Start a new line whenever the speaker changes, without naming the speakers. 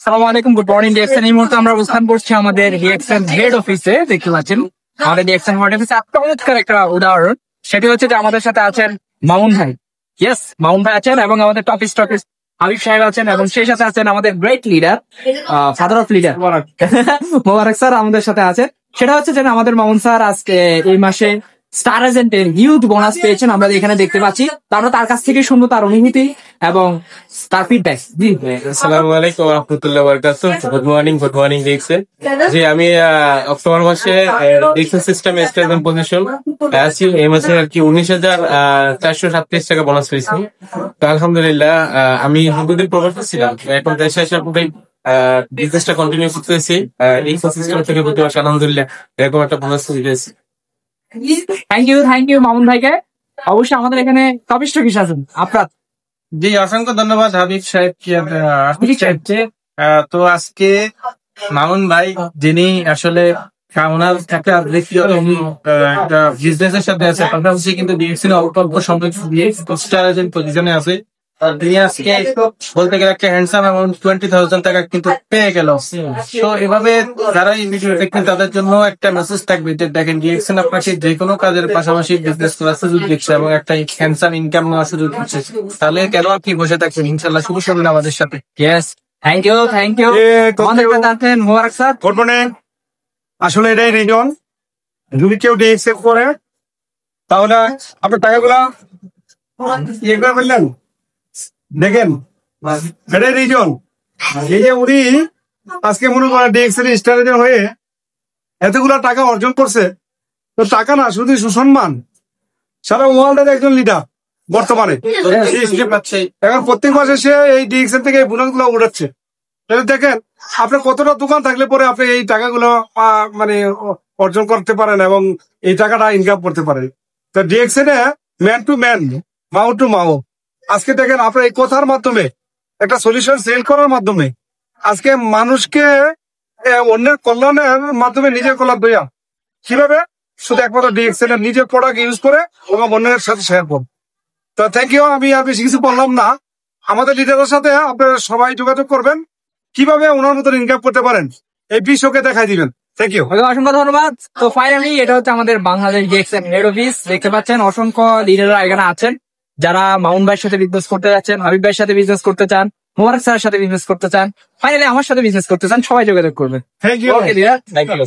সালামু আলাইকুম, good morning DXN. এই মুহূর্তে আমরা অবস্থান করছি আমাদের ডিএক্সএন হেড অফিসে। দেখতে পাচ্ছেন আমাদের ডিএক্সএন হেড অফিসে চমৎকার একটা উদাহরণ, সেটি হচ্ছে যে আমাদের সাথে আছেন মামুন ভাই। ইয়েস, মামুন ভাই আছেন এবং আমাদের টপিস হাবিব সাহেব আছেন এবং সেই সাথে আছেন আমাদের great leader, father of leader Mobarak sir আমাদের সাথে আছে। সেটা হচ্ছে যে আমাদের মামুন স্যার আজকে এই মাসে স্টার এজেন্টের হিউজ বোনাস পেয়েছেন, আমরা এখানে দেখতে পাচ্ছি। তো আমরা তার কাছ থেকে শুনবো তার অনুভূতি এবং তার ফিডব্যাক। জি,
আসসালামু আলাইকুম ওয়া রাহমাতুল্লাহি ওয়া বারাকাতুহু। Good morning DXN. জি, আমি অক্টোবর মাসে ডিএক্সএন সিস্টেমে স্টেজেন্ট পজিশন আছি। এই মাসে আর কি 19,437 টাকা বোনাস পেয়েছি। তো আলহামদুলিল্লাহ, আমি দুদিন প্রবাসী ছিলাম, এখন দেশে এসে পুরোটাই বিজনেসটা কন্টিনিউ করতেছি। ডিএক্সএন সিস্টেম থেকে প্রতি মাসে আলহামদুলিল্লাহ এরকম একটা বোনাস পেয়েছি।
থ্যাংক ইউ মামুন ভাইকে। অবশ্যই আমাদের এখানে টপিস টকিস আছেন আপনার।
জি, অসংখ্য ধন্যবাদ হাবিব সাহেবকে। তো আজকে মামুন ভাই, যিনি আসলে ওনার একটা বিজনেসের সাথে আছে, পাশাপাশি কিন্তু ডিএক্সএন অল্প সময় দিয়ে স্টার এজেন্ট পজিশনে আছে। তিনি আজকে বলতে গেলে একটা হ্যান্ডসাম অ্যামাউন্ট 20,000 টাকা কিন্তু পেয়ে গেল। তো এভাবে যারা এই ভিডিও দেখবেন তাদের জন্য একটা মেসেজ থাকবে যে দেখেন, ডিএক্সএন আপনাকে যে কোনো কাজের পাশাপাশি বিজনেস করার সুযোগ দিচ্ছে এবং একটা হ্যান্ডসাম ইনকাম নেওয়ার সুযোগ দিচ্ছে। তাহলে কেন আপনি বসে থাকবেন? ইনশাল্লাহ শুরু করবেন আমাদের সাথে।
ইয়েস, থ্যাংক ইউ আমাদের সাথে আছেন মোবারক স্যার।
Good morning. আসলে এটাই রিজন, যদি কেউ ডিএক্সএন করে তাহলে আপনার টাকাগুলা ইয়ে করে ফেললেন। দেখেন, এটাই রিজন। এই যে উনি আজকে মনে করেন ডিএক্সএন স্টার এজেন্ট হয়ে এতগুলা টাকা অর্জন করছে, তো টাকা না শুধু সুসম্মান, সারা ওয়ার্ল্ডের একজন লিডার বর্তমানে। এখন প্রত্যেক মাসে সে এই ডিএক্সএন থেকে এই বোনাস গুলো উঠাচ্ছে। দেখেন, আপনার কতটা দোকান থাকলে পরে আপনি এই টাকাগুলো মানে অর্জন করতে পারেন এবং এই টাকাটা ইনকাম করতে পারেন। তো ডিএক্সএন এ man to man, mouth to mouth. আজকে দেখেন, আপনার এই কথার মাধ্যমে একটা সলিউশন সেল করার মাধ্যমে আজকে মানুষকে অন্যের কল্যাণের মাধ্যমে নিজের কল্যাণ দইয়া কিভাবে শুধু একমাত্র ডিএক্সএন এর নিজের প্রোডাক্ট ইউজ করে এবং অন্যের সাথে শেয়ার করুন। তো থ্যাংক ইউ। আমি আর বেশি কিছু বললাম না। আমাদের লিডারের সাথে আপনারা সবাই যোগাযোগ করবেন, কিভাবে ওনার মতন ইনকাম করতে পারেন এই বিষয়কে দেখাই দিবেন। থ্যাংক ইউ,
অসংখ্য ধন্যবাদ। তো ফাইনালি এটা হচ্ছে আমাদের বাংলাদেশ ডিএক্সএন হেড অফিস। দেখতে পাচ্ছেন অসংখ্য লিডাররা এখানে আছেন, যারা মামুন ভাইয়ের সাথে বিজনেস করতে যাচ্ছেন, হাবিব ভাইয়ের সাথে বিজনেস করতে চান, মোবারক স্যারের সাথে বিজনেস করতে চান, ফাইনালি আমার সাথে বিজনেস করতে চান, সবাই যোগাযোগ করবেন।
Thank you.
Okay, thank you.